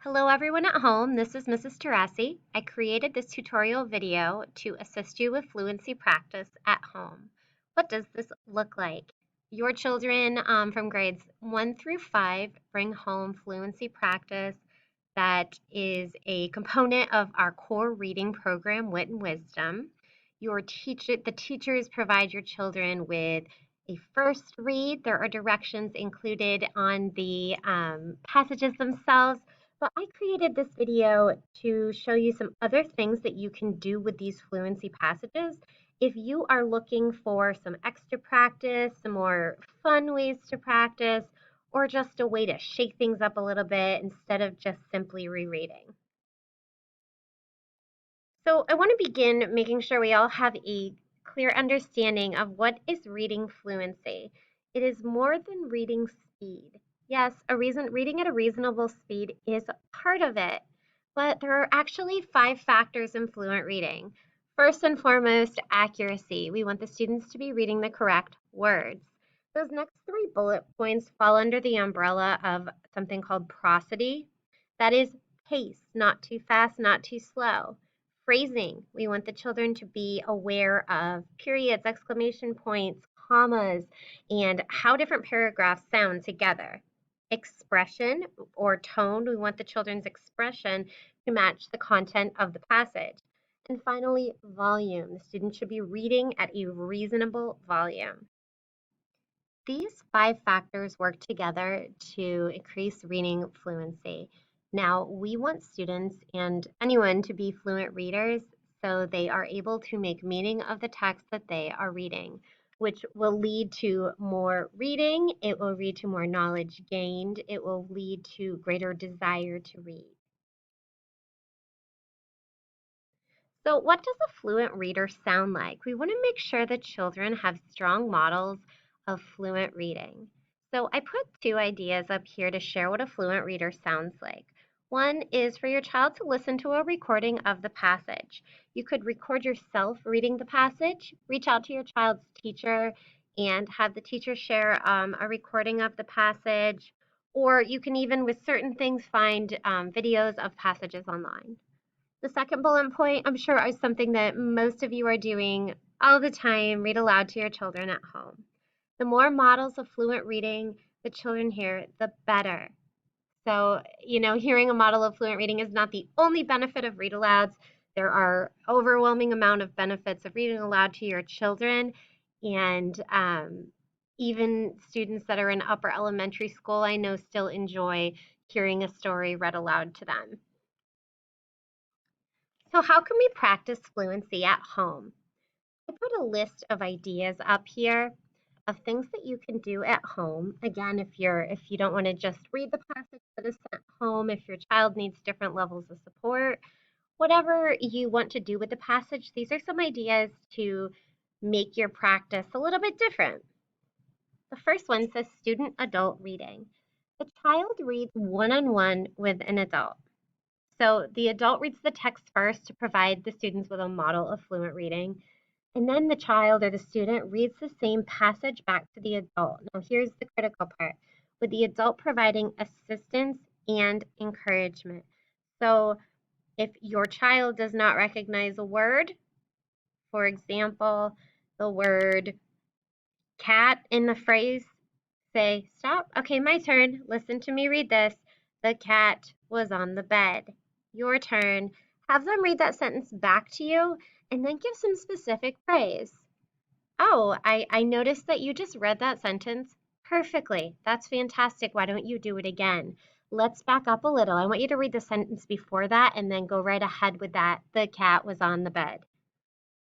Hello everyone at home, this is Mrs. Terasi. I created this tutorial video to assist you with fluency practice at home. What does this look like? Your children from grades 1 through 5 bring home fluency practice that is a component of our core reading program, Wit and Wisdom. The teachers provide your children with a first read. There are directions included on the passages themselves, but I created this video to show you some other things that you can do with these fluency passages. If you are looking for some extra practice, some more fun ways to practice, or just a way to shake things up a little bit instead of just simply rereading. So I want to begin making sure we all have a clear understanding of what is reading fluency. It is more than reading speed. Yes, reading at a reasonable speed is part of it, but there are actually 5 factors in fluent reading. First and foremost, accuracy. We want the students to be reading the correct words. Those next 3 bullet points fall under the umbrella of something called prosody. That is pace, not too fast, not too slow. Phrasing. We want the children to be aware of periods, exclamation points, commas, and how different paragraphs sound together. Expression or tone. We want the children's expression to match the content of the passage. And finally, volume. The student should be reading at a reasonable volume. These 5 factors work together to increase reading fluency. Now, we want students and anyone to be fluent readers so they are able to make meaning of the text that they are reading, which will lead to more reading, it will lead to more knowledge gained, it will lead to greater desire to read. So, what does a fluent reader sound like? We want to make sure that children have strong models of fluent reading. So, I put 2 ideas up here to share what a fluent reader sounds like. One is for your child to listen to a recording of the passage. You could record yourself reading the passage, reach out to your child's teacher, and have the teacher share a recording of the passage. Or you can even, with certain things, find videos of passages online. The second bullet point, I'm sure, is something that most of you are doing all the time. Read aloud to your children at home. The more models of fluent reading the children hear, the better. So, hearing a model of fluent reading is not the only benefit of read alouds. There are overwhelming amount of benefits of reading aloud to your children, and even students that are in upper elementary school, I know, still enjoy hearing a story read aloud to them. So how can we practice fluency at home? I put a list of ideas up here of things that you can do at home. Again, if you don't want to just read the passage that is sent home, if your child needs different levels of support, whatever you want to do with the passage, these are some ideas to make your practice a little bit different. The first one says student adult reading. The child reads one-on-one with an adult. So the adult reads the text first to provide the students with a model of fluent reading, and then the child or the student reads the same passage back to the adult. Now here's the critical part, with the adult providing assistance and encouragement. So if your child does not recognize a word, for example, the word cat in the phrase, say, stop, okay, my turn, listen to me read this. The cat was on the bed. Your turn. Have them read that sentence back to you and then give some specific praise. Oh, I noticed that you just read that sentence perfectly. That's fantastic. Why don't you do it again? Let's back up a little. I want you to read the sentence before that and then go right ahead with that. The cat was on the bed.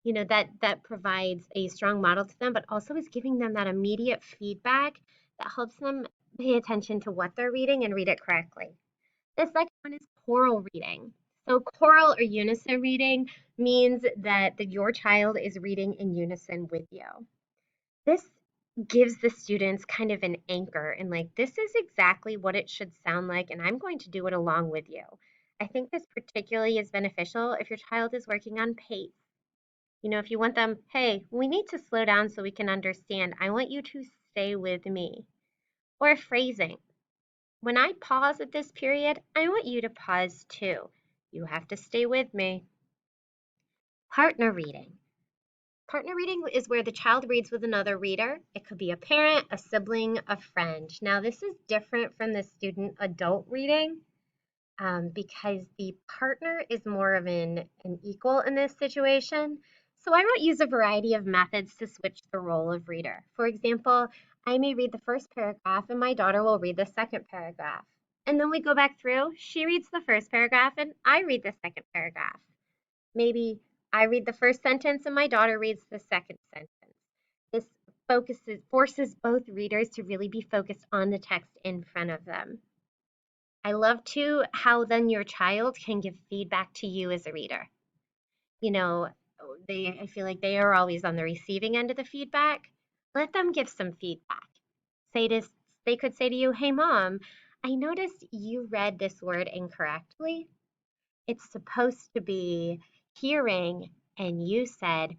That provides a strong model to them, but also is giving them that immediate feedback that helps them pay attention to what they're reading and read it correctly. The second one is choral reading. So choral or unison reading means that your child is reading in unison with you. This gives the students kind of an anchor and like, this is exactly what it should sound like, and I'm going to do it along with you. I think this particularly is beneficial if your child is working on pace. If you want them, hey, we need to slow down so we can understand. I want you to stay with me. Or phrasing. When I pause at this period, I want you to pause too. You have to stay with me. Partner reading. Partner reading is where the child reads with another reader. It could be a parent, a sibling, a friend. Now, this is different from the student adult reading because the partner is more of an equal in this situation. So I might use a variety of methods to switch the role of reader. For example, I may read the first paragraph and my daughter will read the second paragraph. And then we go back through. She reads the first paragraph and I read the second paragraph. Maybe I read the first sentence and my daughter reads the second sentence. This forces both readers to really be focused on the text in front of them. I love too how then your child can give feedback to you as a reader. You know, I feel like they are always on the receiving end of the feedback. Let them give some feedback. Say this, they could say to you, "Hey mom, I noticed you read this word incorrectly. It's supposed to be hearing and you said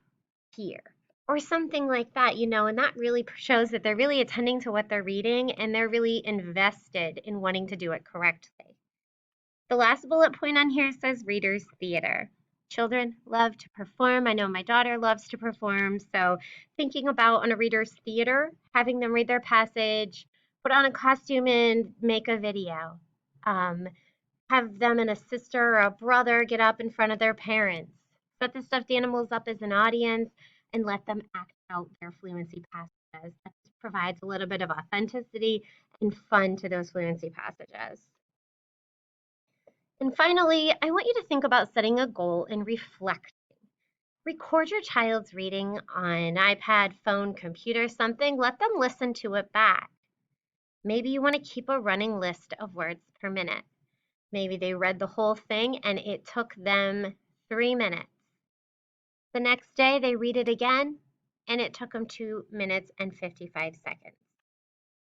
hear." Or something like that, and that really shows that they're really attending to what they're reading and they're really invested in wanting to do it correctly. The last bullet point on here says readers theater. Children love to perform. I know my daughter loves to perform. So thinking about on a reader's theater, having them read their passage, put on a costume and make a video. Have them and a sister or a brother get up in front of their parents. Set the stuffed animals up as an audience and let them act out their fluency passages. That provides a little bit of authenticity and fun to those fluency passages. And finally, I want you to think about setting a goal and reflecting. Record your child's reading on iPad, phone, computer, something. Let them listen to it back. Maybe you want to keep a running list of words per minute. Maybe they read the whole thing and it took them 3 minutes. The next day they read it again and it took them 2 minutes and 55 seconds.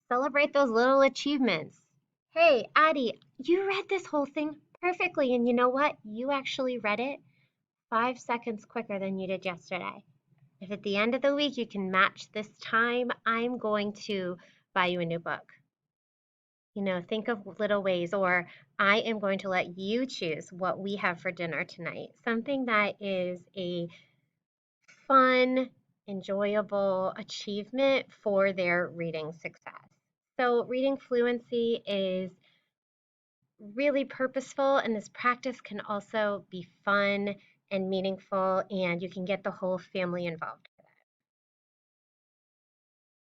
Celebrate those little achievements. Hey, Addie, you read this whole thing perfectly, and you know what? You actually read it 5 seconds quicker than you did yesterday. If at the end of the week you can match this time, I'm going to buy you a new book. Think of little ways, or I am going to let you choose what we have for dinner tonight. Something that is a fun, enjoyable achievement for their reading success. So reading fluency is really purposeful, and this practice can also be fun and meaningful, and you can get the whole family involved.